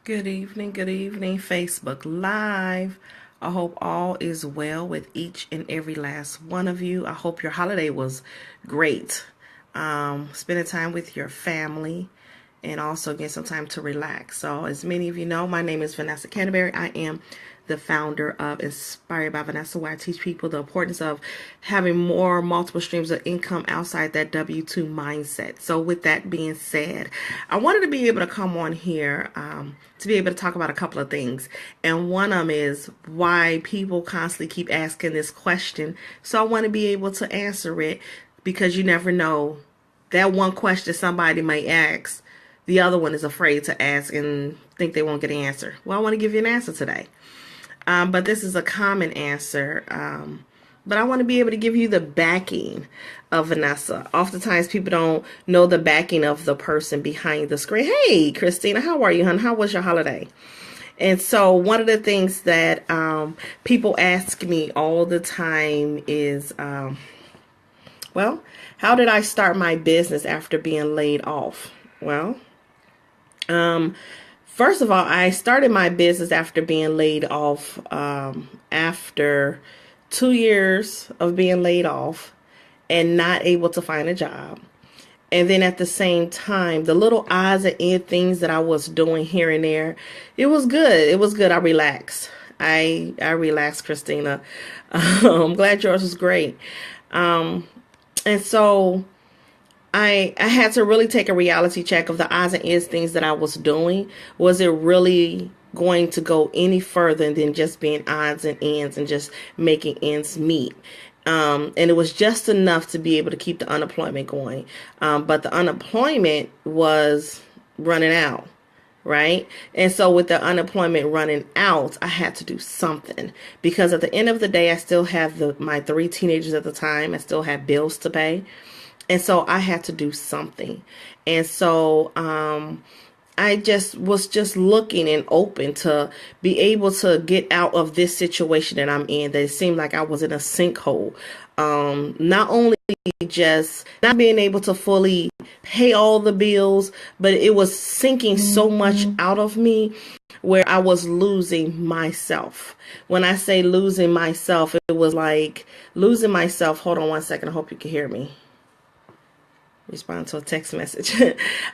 Good evening, Facebook Live. I hope all is well with each and every last one of you. I hope your holiday was great. Spending time with your family and also getting some time to relax. So as many of you know, my name is Vanessa Canteberry. I am the founder of Inspired by Vanessa, where I teach people the importance of having multiple streams of income outside that W-2 mindset. So with that being said, I wanted to be able to come on here to be able to talk about a couple of things. And one of them is why people constantly keep asking this question. So I want to be able to answer it, because you never know, that one question somebody might ask, the other one is afraid to ask and think they won't get an answer. Well, I want to give you an answer today. But this is a common answer. But I want to be able to give you the backing of Vanessa. Oftentimes people don't know the backing of the person behind the screen. Hey, Christina, how are you, hon? How was your holiday? And so one of the things that people ask me all the time is, well, how did I start my business after being laid off? Well, first of all, I started my business after being laid off, after 2 years of being laid off and not able to find a job. And then at the same time, the little odds and ends things that I was doing here and there, it was good. It was good. I relaxed. I relaxed, Christina. I'm glad yours was great. And so I had to really take a reality check of the odds and ends things that I was doing. Was it really going to go any further than just being odds and ends and just making ends meet? And it was just enough to be able to keep the unemployment going. But the unemployment was running out, right? And so with the unemployment running out, I had to do something, because at the end of the day, I still have my 3 teenagers at the time. I still had bills to pay. And so I had to do something. And so I was looking and open to be able to get out of this situation that I'm in, that it seemed like I was in a sinkhole. Not only just not being able to fully pay all the bills, but it was sinking so much out of me where I was losing myself. When I say losing myself, it was like losing myself. Hold on one second. I hope you can hear me. Respond to a text message.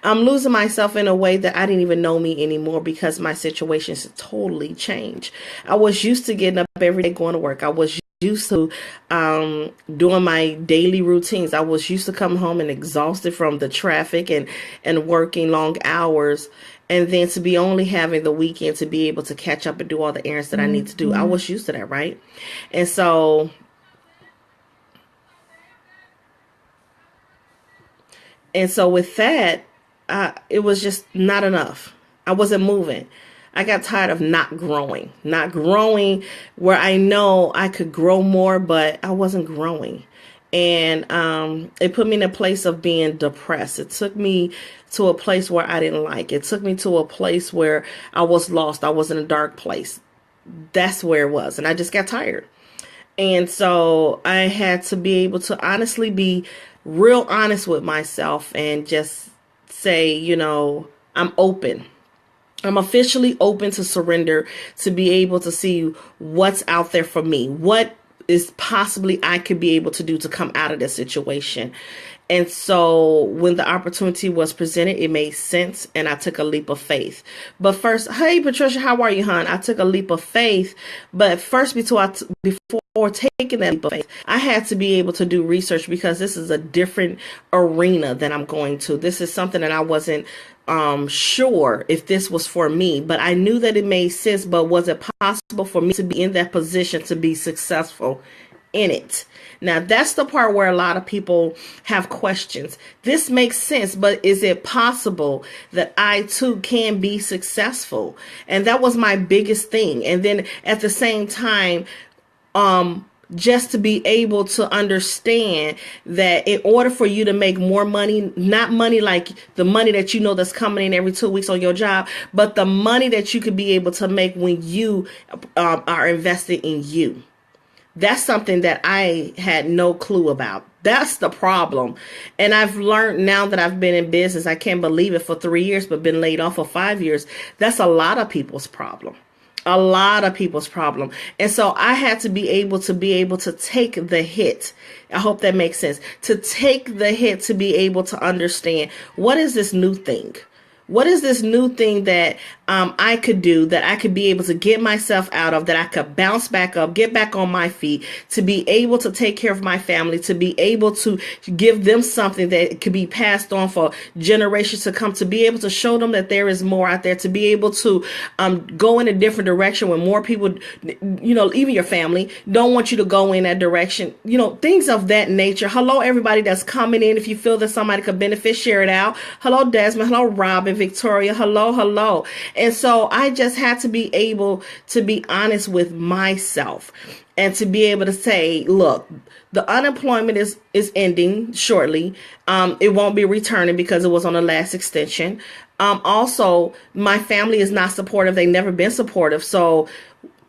I'm losing myself in a way that I didn't even know me anymore, because my situation's totally changed. I was used to getting up every day, going to work. I was used to doing my daily routines. I was used to coming home and exhausted from the traffic and working long hours. And then to be only having the weekend to be able to catch up and do all the errands that I need to do. I was used to that, right? And so with that, it was just not enough. I wasn't moving. I got tired of not growing where I know I could grow more, but I wasn't growing. And it put me in a place of being depressed. It took me to a place where I didn't like. It took me to a place where I was lost. I was in a dark place. That's where it was. And I just got tired. And so I had to be able to honestly be real honest with myself and just say, I'm open. I'm officially open to surrender, to be able to see what's out there for me. What is possibly I could be able to do to come out of this situation. And so when the opportunity was presented, it made sense, and I took a leap of faith. But first, hey, Patricia, how are you, hon? I took a leap of faith. But first, before taking that leap of faith, I had to be able to do research, because this is a different arena that I'm going to. This is something that I wasn't sure if this was for me, but I knew that it made sense. But was it possible for me to be in that position to be successful in it? Now, that's the part where a lot of people have questions. This makes sense, but is it possible that I too can be successful? And that was my biggest thing. And then at the same time, just to be able to understand that in order for you to make more money, not money like the money that that's coming in every 2 weeks on your job, but the money that you could be able to make when you are invested in you. That's something that I had no clue about. That's the problem. And I've learned now that I've been in business, I can't believe it, for 3 years, but been laid off for 5 years. That's a lot of people's problem. A lot of people's problem. And so I had to be able to take the hit. I hope that makes sense. To take the hit, to be able to understand, what is this new thing? What is this new thing that I could do, that I could be able to get myself out of, that I could bounce back up, get back on my feet, to be able to take care of my family, to be able to give them something that could be passed on for generations to come, to be able to show them that there is more out there, to be able to go in a different direction when more people, even your family, don't want you to go in that direction, things of that nature. Hello, everybody that's coming in. If you feel that somebody could benefit, share it out. Hello, Desmond. Hello, Robin, Victoria. Hello. And so I just had to be able to be honest with myself and to be able to say, look, the unemployment is ending shortly. It won't be returning because it was on the last extension. Also, my family is not supportive. They've never been supportive. So,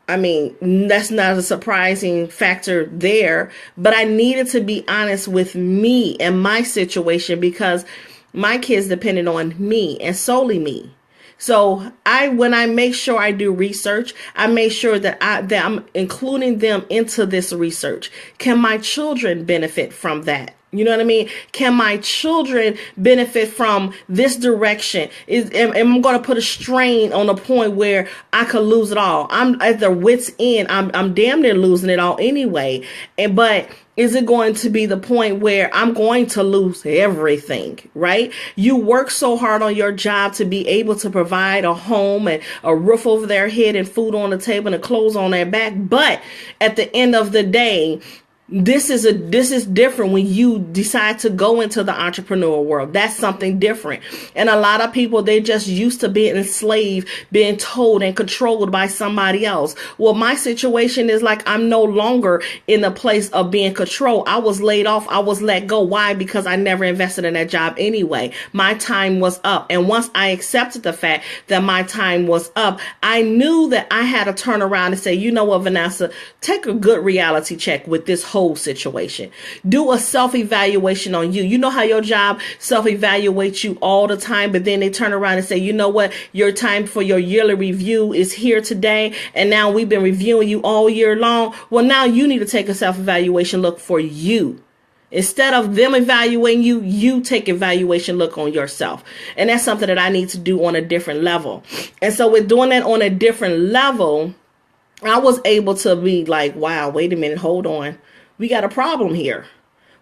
that's not a surprising factor there. But I needed to be honest with me and my situation, because my kids depended on me and solely me. So when I make sure I do research, I make sure that I'm including them into this research. Can my children benefit from that? You know what I mean? Can my children benefit from this direction? Am I going to put a strain on a point where I could lose it all? I'm at their wit's end. I'm damn near losing it all anyway. But is it going to be the point where I'm going to lose everything, right? You work so hard on your job to be able to provide a home and a roof over their head and food on the table and clothes on their back. But at the end of the day, this is different when you decide to go into the entrepreneurial world. That's something different. And a lot of people, they're just used to being enslaved, being told and controlled by somebody else. Well, my situation is like, I'm no longer in a place of being controlled. I was laid off. I was let go. Why? Because I never invested in that job anyway. My time was up. And once I accepted the fact that my time was up, I knew that I had to turn around and say, you know what, Vanessa, take a good reality check with this whole situation. Do a self-evaluation on you. You know how your job self-evaluates you all the time, but then they turn around and say, you know what, your time for your yearly review is here today, and now we've been reviewing you all year long. Well, now you need to take a self-evaluation look for you. Instead of them evaluating you, you take evaluation look on yourself. And that's something that I need to do on a different level. And so with doing that on a different level, I was able to be like, wow, wait a minute, hold on. We got a problem here.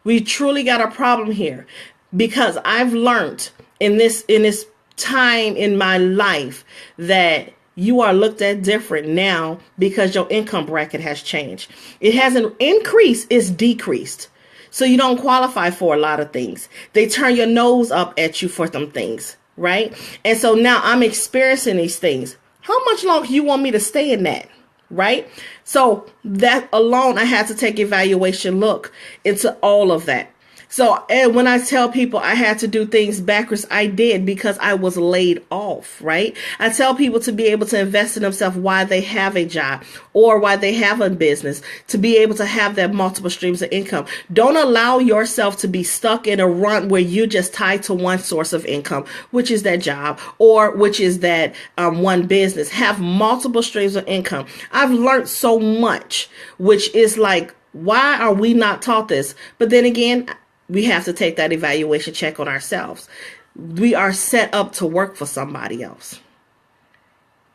We truly got a problem here, because I've learned in this time in my life that you are looked at different now because your income bracket has changed. It hasn't increased, it's decreased. So you don't qualify for a lot of things. They turn your nose up at you for some things, right? And so now I'm experiencing these things. How much longer you want me to stay in that? Right? So that alone, I had to take evaluation look into all of that. So, and when I tell people I had to do things backwards, I did, because I was laid off, right? I tell people to be able to invest in themselves while they have a job or while they have a business, to be able to have that multiple streams of income. Don't allow yourself to be stuck in a rut where you're just tied to one source of income, which is that job or which is that one business. Have multiple streams of income. I've learned so much, which is like, why are we not taught this? But then again, we have to take that evaluation check on ourselves. We are set up to work for somebody else.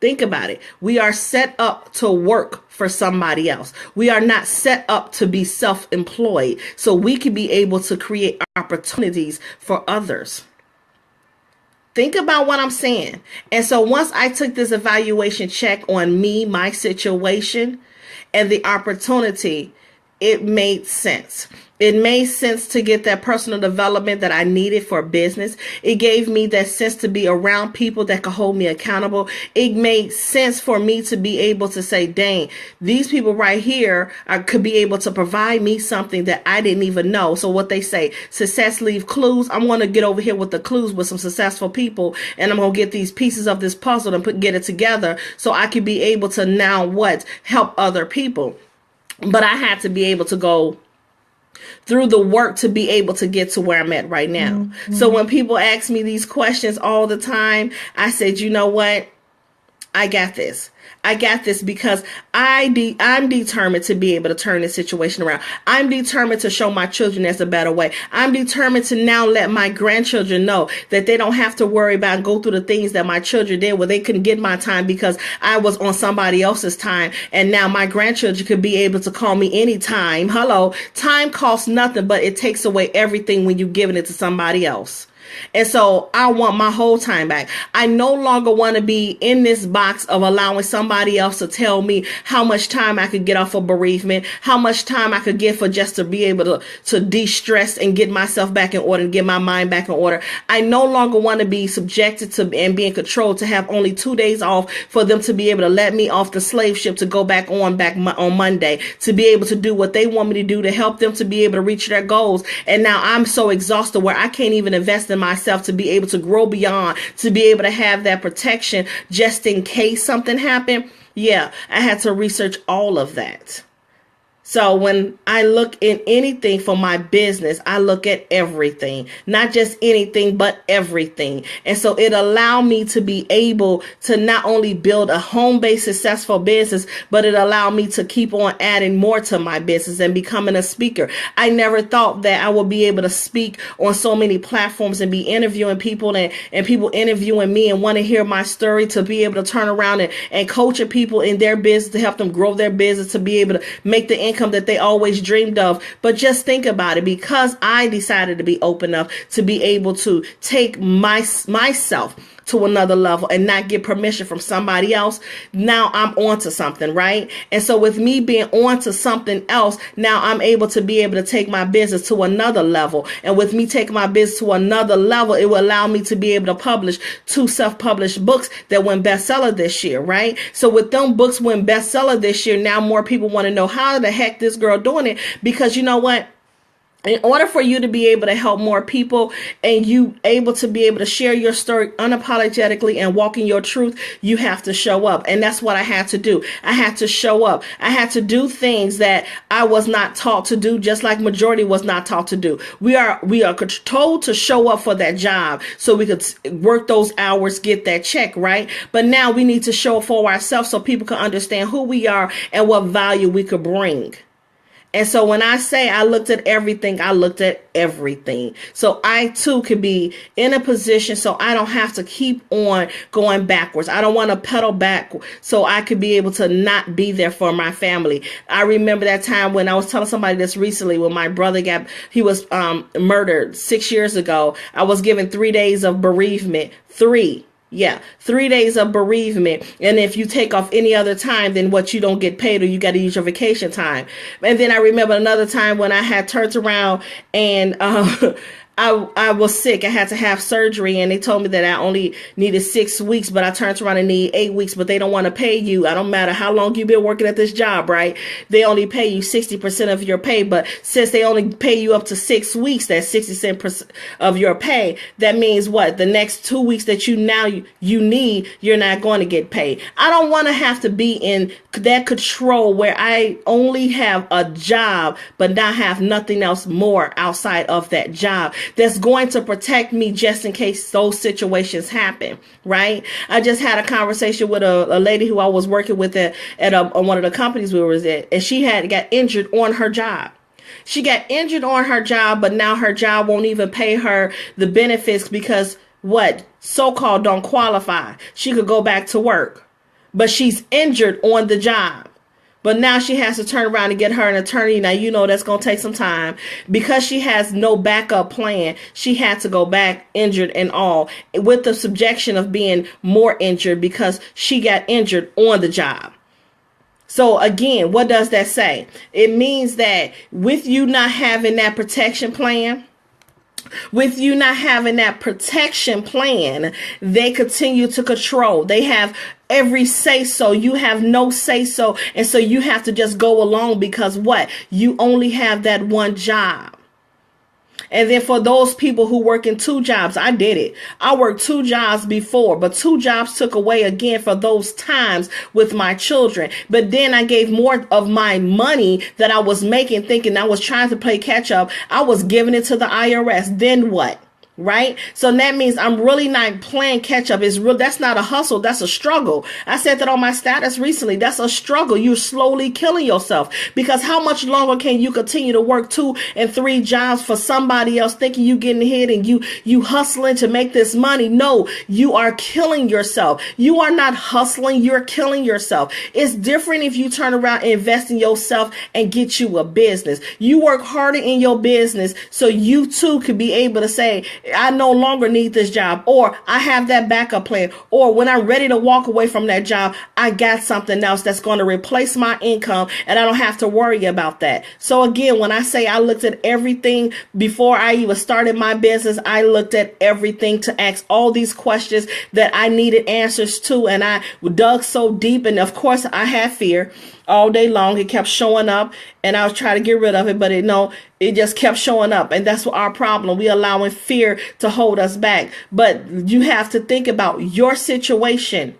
Think about it. We are set up to work for somebody else. We are not set up to be self-employed, so we can be able to create opportunities for others. Think about what I'm saying. And so once I took this evaluation check on me, my situation, and the opportunity, it made sense. It made sense to get that personal development that I needed for business. It gave me that sense to be around people that could hold me accountable. It made sense for me to be able to say, dang, these people right here could be able to provide me something that I didn't even know. So what they say, success leave clues. I'm going to get over here with the clues with some successful people, and I'm going to get these pieces of this puzzle and get it together so I can be able to now help other people. But I had to be able to go through the work to be able to get to where I'm at right now. Mm-hmm. So when people ask me these questions all the time, I said, you know what? I got this. I got this because I'm determined to be able to turn this situation around. I'm determined to show my children there's a better way. I'm determined to now let my grandchildren know that they don't have to worry about and go through the things that my children did where they couldn't get my time because I was on somebody else's time. And now my grandchildren could be able to call me anytime. Hello, time costs nothing, but it takes away everything when you're giving it to somebody else. And so I want my whole time back. I no longer want to be in this box of allowing somebody else to tell me how much time I could get off of bereavement, how much time I could get for just to be able to de-stress and get myself back in order and get my mind back in order. I no longer want to be subjected to and being controlled to have only 2 days off for them to be able to let me off the slave ship to go back on Monday, to be able to do what they want me to do to help them to be able to reach their goals. And now I'm so exhausted where I can't even invest in myself to be able to grow beyond, to be able to have that protection just in case something happened. Yeah, I had to research all of that. So when I look in anything for my business, I look at everything, not just anything, but everything. And so it allowed me to be able to not only build a home-based successful business, but it allowed me to keep on adding more to my business and becoming a speaker. I never thought that I would be able to speak on so many platforms and be interviewing people and people interviewing me and want to hear my story, to be able to turn around and coaching people in their business to help them grow their business, to be able to make the income that they always dreamed of. But just think about it, because I decided to be open enough to be able to take myself to another level and not get permission from somebody else. Now I'm on to something, right? And so with me being on to something else, now I'm able to be able to take my business to another level. And with me taking my business to another level, it will allow me to be able to publish 2 self-published books that went bestseller this year, right? So with them books went bestseller this year, now more people want to know how the heck this girl doing it, because you know what? In order for you to be able to help more people and you able to be able to share your story unapologetically and walk in your truth, you have to show up. And that's what I had to do. I had to show up. I had to do things that I was not taught to do, just like majority was not taught to do. We are told to show up for that job so we could work those hours, get that check, right? But now we need to show up for ourselves so people can understand who we are and what value we could bring. And so when I say I looked at everything, I looked at everything. So I too could be in a position so I don't have to keep on going backwards. I don't want to pedal back so I could be able to not be there for my family. I remember that time when I was telling somebody this recently, when my brother he was murdered 6 years ago. I was given 3 days of bereavement. 3 days of bereavement. And if you take off any other time, then what, you don't get paid, or you got to use your vacation time. And then I remember another time when I had turned around and I was sick. I had to have surgery, and they told me that I only needed 6 weeks, but I turned around and need 8 weeks, but they don't want to pay you. I don't matter how long you've been working at this job, right? They only pay you 60% of your pay, but since they only pay you up to 6 weeks, that's 60% of your pay. That means what? The next 2 weeks that you need, you're not going to get paid. I don't want to have to be in that control where I only have a job, but not have nothing else more outside of that job that's going to protect me just in case those situations happen, right? I just had a conversation with a lady who I was working with at one of the companies we were at, and she got injured on her job. She got injured on her job, but now her job won't even pay her the benefits because what? So-called don't qualify. She could go back to work, but she's injured on the job. But now she has to turn around and get her an attorney. Now, you know, that's going to take some time because she has no backup plan. She had to go back injured and all, with the subjection of being more injured because she got injured on the job. So again, what does that say? It means that with you not having that protection plan, they continue to control. They have every say so. You have no say so. And so you have to just go along because what? You only have that one job. And then for those people who work in 2 jobs, I did it. I worked 2 jobs before, but 2 jobs took away again for those times with my children. But then I gave more of my money that I was making, thinking I was trying to play catch up. I was giving it to the IRS. Then what? Right? So that means I'm really not playing catch up. It's real. That's not a hustle. That's a struggle. I said that on my status recently. That's a struggle. You're slowly killing yourself, because how much longer can you continue to work 2 and 3 jobs for somebody else, thinking you getting ahead and you hustling to make this money? No, you are killing yourself. You are not hustling. You're killing yourself. It's different if you turn around and invest in yourself and get you a business. You work harder in your business so you too could be able to say, I no longer need this job, or I have that backup plan, or when I'm ready to walk away from that job, I got something else that's going to replace my income and I don't have to worry about that. So again, when I say I looked at everything before I even started my business, I looked at everything to ask all these questions that I needed answers to, and I dug so deep. And of course I had fear all day long. It kept showing up and I was trying to get rid of it, but it just kept showing up. And that's our problem. We allowing fear to hold us back. But you have to think about your situation.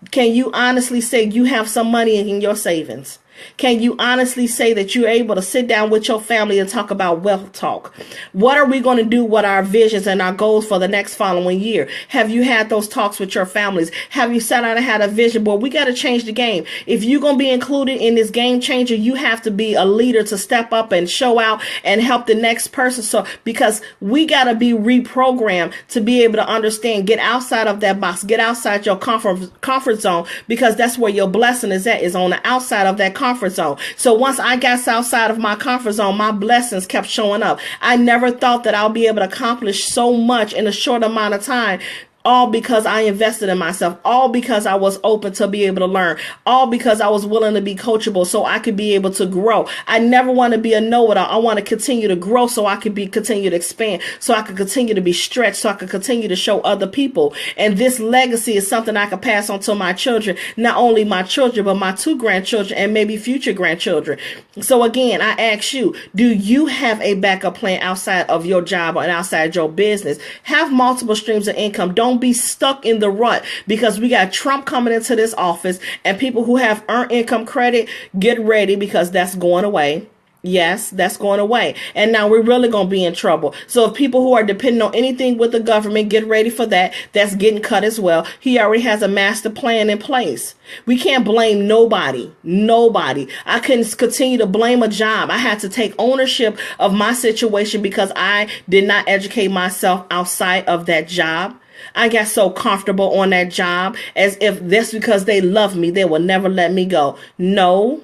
Can you honestly say you have some money in your savings? Can you honestly say that you're able to sit down with your family and talk about wealth talk? What are we going to do with our visions and our goals for the next following year? Have you had those talks with your families? Have you sat down and had a vision board? We got to change the game. If you're going to be included in this game changer, you have to be a leader to step up and show out and help the next person. So because we got to be reprogrammed to be able to understand, get outside of that box, get outside your comfort zone, because that's where your blessing is at, is on the outside of that comfort zone. So once I got outside of my comfort zone, my blessings kept showing up. I never thought that I'll be able to accomplish so much in a short amount of time. All because I invested in myself, all because I was open to be able to learn, all because I was willing to be coachable so I could be able to grow. I never want to be a know-it-all. I want to continue to grow so I could continue to expand, so I could continue to be stretched, so I could continue to show other people. And this legacy is something I could pass on to my children, not only my children, but my 2 grandchildren and maybe future grandchildren. So again, I ask you, do you have a backup plan outside of your job and outside your business? Have multiple streams of income. Don't be stuck in the rut, because we got Trump coming into this office, and people who have earned income credit, get ready, because that's going away. Yes, that's going away. And now we're really going to be in trouble. So if people who are depending on anything with the government, get ready for that. That's getting cut as well. He already has a master plan in place. We can't blame nobody. Nobody. I couldn't continue to blame a job. I had to take ownership of my situation because I did not educate myself outside of that job. I got so comfortable on that job as if that's because they love me, they will never let me go. No,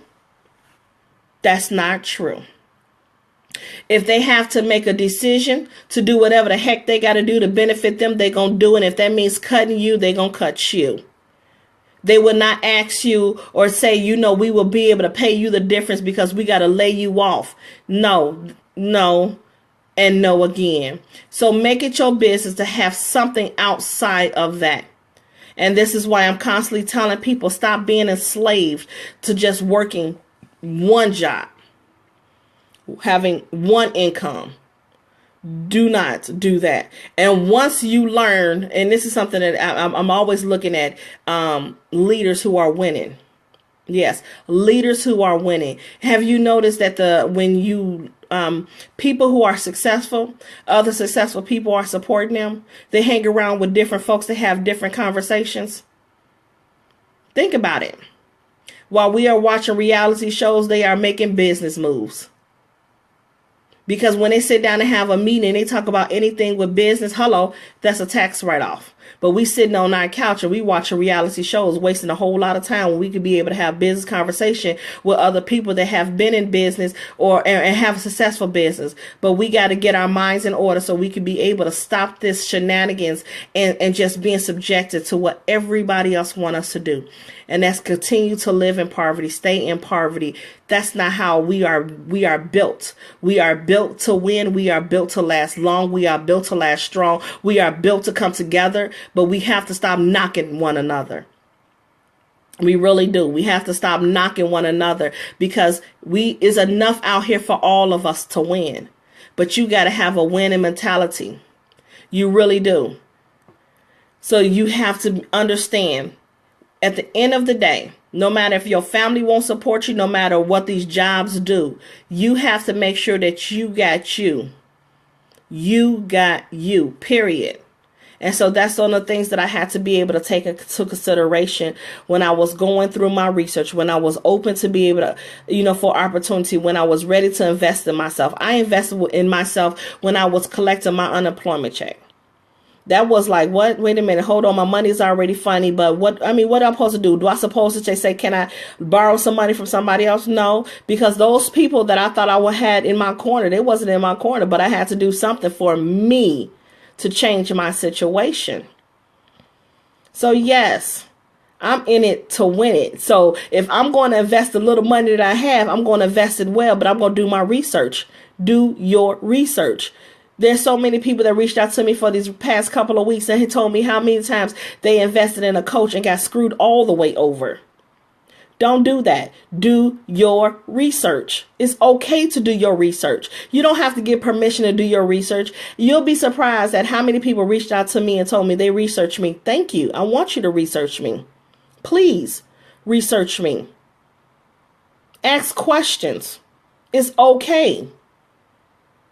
that's not true. If they have to make a decision to do whatever the heck they got to do to benefit them, they're going to do it. If that means cutting you, they're going to cut you. They will not ask you or say, we will be able to pay you the difference because we got to lay you off. No, and no again. So make it your business to have something outside of that. And this is why I'm constantly telling people, stop being enslaved to just working one job, having one income. Do not do that. And once you learn, and this is something that I'm always looking at, leaders who are winning. Yes, leaders who are winning. Have you noticed that people who are successful, other successful people are supporting them? They hang around with different folks. They have different conversations. Think about it. While we are watching reality shows, they are making business moves. Because when they sit down and have a meeting, they talk about anything with business. Hello, that's a tax write-off. But we sitting on our couch and we watching reality shows, wasting a whole lot of time when we could be able to have business conversation with other people that have been in business and have a successful business. But we got to get our minds in order so we can be able to stop this shenanigans and just being subjected to what everybody else want us to do. And that's continue to live in poverty, stay in poverty. That's not how we are built. We are built to win. We are built to last long. We are built to last strong. We are built to come together, but we have to stop knocking one another. We really do. We have to stop knocking one another because is enough out here for all of us to win. but you got to have a winning mentality. You really do. So you have to understand, at the end of the day, no matter if your family won't support you, no matter what these jobs do, you have to make sure that you got you. You got you, period. And so that's one of the things that I had to be able to take into consideration when I was going through my research, when I was open to be able to, for opportunity, when I was ready to invest in myself. I invested in myself when I was collecting my unemployment check. That was like, what? Wait a minute. Hold on. My money's already funny. But what am I supposed to do? Do I supposed to say, can I borrow some money from somebody else? No, because those people that I thought I had in my corner, they wasn't in my corner, but I had to do something for me to change my situation. So yes, I'm in it to win it. So if I'm going to invest a little money that I have, I'm going to invest it well, but I'm going to do my research. Do your research. There's so many people that reached out to me for these past couple of weeks and he told me how many times they invested in a coach and got screwed all the way over. Don't do that. Do your research. It's okay to do your research. You don't have to get permission to do your research. You'll be surprised at how many people reached out to me and told me they researched me. Thank you. I want you to research me. Please research me. Ask questions. It's okay.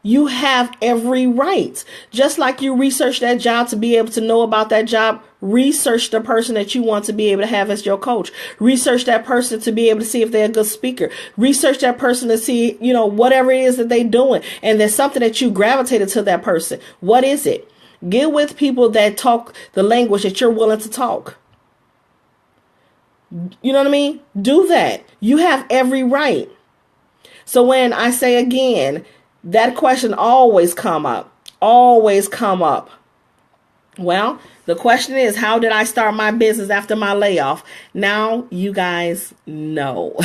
You have every right. Just like you research that job to be able to know about that job, research the person that you want to be able to have as your coach. Research that person to be able to see if they're a good speaker. Research that person to see, whatever it is that they're doing. And there's something that you gravitated to that person. What is it? Get with people that talk the language that you're willing to talk. You know what I mean? Do that. You have every right. So when I say again, that question always come up. Always come up. Well, the question is, how did I start my business after my layoff? Now you guys know.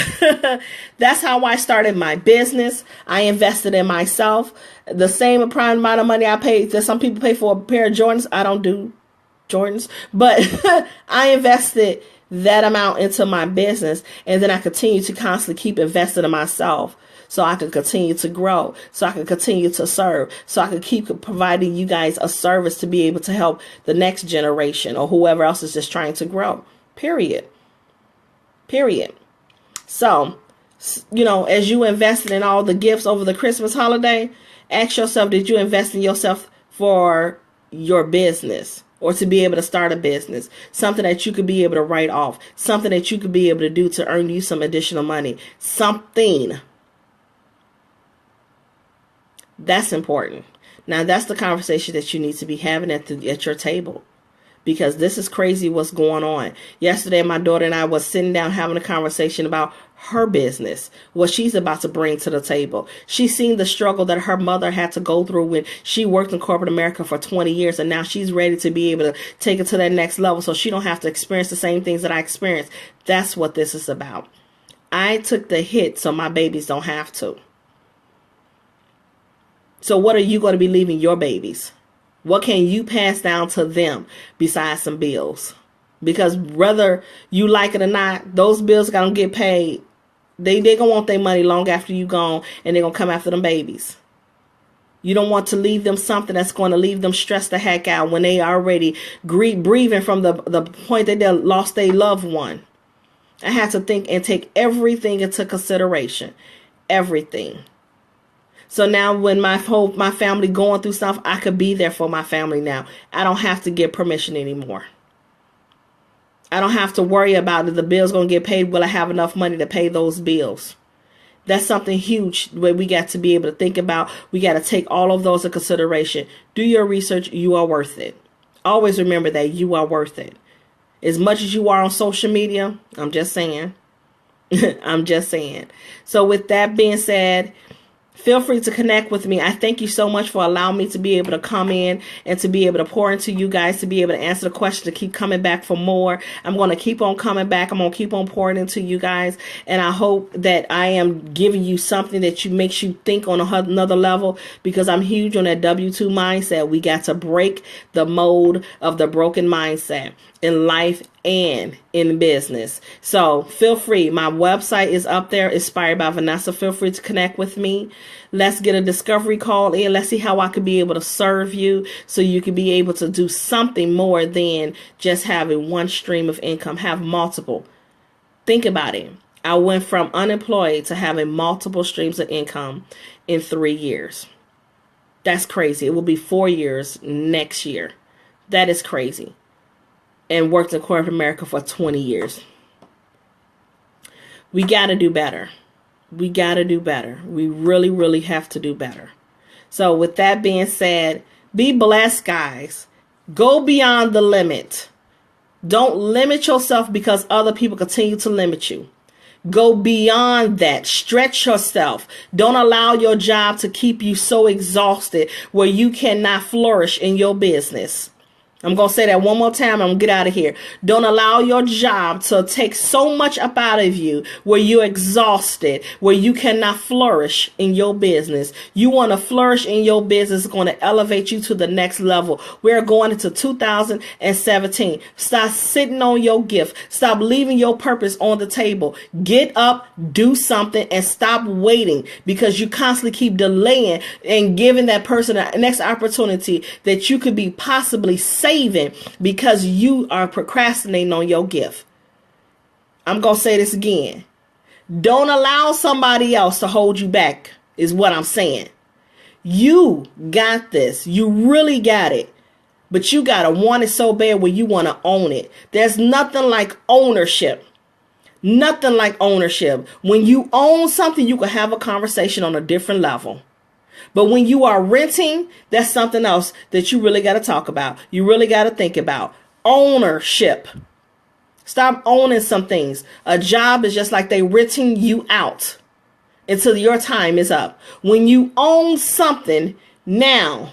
That's how I started my business. I invested in myself. The same amount of money I paid that some people pay for a pair of Jordans. I don't do Jordans, but I invested that amount into my business. And then I continue to constantly keep investing in myself. So I can continue to grow, so I can continue to serve, so I can keep providing you guys a service to be able to help the next generation or whoever else is just trying to grow. Period. So, as you invested in all the gifts over the Christmas holiday, ask yourself, did you invest in yourself for your business? Or to be able to start a business, something that you could be able to write off, something that you could be able to do to earn you some additional money, something. That's important. Now, that's the conversation that you need to be having at your table, because this is crazy what's going on. Yesterday, my daughter and I was sitting down having a conversation about her business, what she's about to bring to the table. She's seen the struggle that her mother had to go through when she worked in corporate America for 20 years, and now she's ready to be able to take it to that next level so she don't have to experience the same things that I experienced. That's what this is about. I took the hit so my babies don't have to. So what are you going to be leaving your babies? What can you pass down to them besides some bills? Because whether you like it or not, those bills going to get paid. They going to want their money long after you gone, and they're going to come after them babies. You don't want to leave them something that's going to leave them stressed the heck out when they already breathing from the point that they lost their loved one. I had to think and take everything into consideration. Everything. So now when my family going through stuff, I could be there for my family now. I don't have to get permission anymore. I don't have to worry about if the bill's going to get paid. Will I have enough money to pay those bills? That's something huge where we got to be able to think about. We got to take all of those into consideration. Do your research. You are worth it. Always remember that you are worth it. As much as you are on social media, I'm just saying. I'm just saying. So with that being said, feel free to connect with me. I thank you so much for allowing me to be able to come in and to be able to pour into you guys, to be able to answer the question, to keep coming back for more. I'm going to keep on coming back. I'm going to keep on pouring into you guys. And I hope that I am giving you something that makes you think on another level, because I'm huge on that W2 mindset. We got to break the mold of the broken mindset. in life and in business. So feel free. My website is up there, Inspired by Vanessa. Feel free to connect with me. Let's get a discovery call in. Let's see how I could be able to serve you so you can be able to do something more than just having one stream of income. Have multiple. Think about it. I went from unemployed to having multiple streams of income in 3 years. That's crazy. It will be 4 years next year. That is crazy. And worked in corporate America for 20 years. We got to do better. We got to do better. We really, really have to do better. So with that being said, be blessed, guys. Go beyond the limit. Don't limit yourself because other people continue to limit you. Go beyond that. Stretch yourself. Don't allow your job to keep you so exhausted where you cannot flourish in your business. I'm going to say that one more time. I'm going to get out of here. Don't allow your job to take so much up out of you where you're exhausted, where you cannot flourish in your business. You want to flourish in your business. It's going to elevate you to the next level. We're going into 2017. Stop sitting on your gift. Stop leaving your purpose on the table. Get up, do something, and stop waiting because you constantly keep delaying and giving that person a next opportunity that you could be possibly saving because you are procrastinating on your gift. I'm going to say this again. Don't allow somebody else to hold you back is what I'm saying. You got this. You really got it. But you got to want it so bad where you want to own it. There's nothing like ownership. Nothing like ownership. When you own something, you can have a conversation on a different level. But when you are renting, that's something else that you really got to talk about. You really got to think about ownership. Stop owning some things. A job is just like they renting you out until your time is up. When you own something, now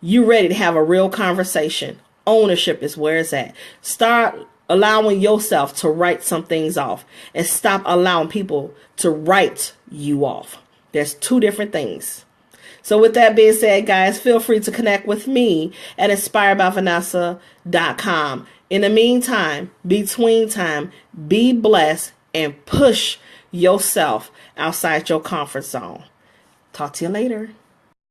you're ready to have a real conversation. Ownership is where it's at. Start allowing yourself to write some things off and stop allowing people to write you off. There's two different things. So with that being said, guys, feel free to connect with me at InspiredByVanessa.com. In the meantime, between time, be blessed and push yourself outside your comfort zone. Talk to you later.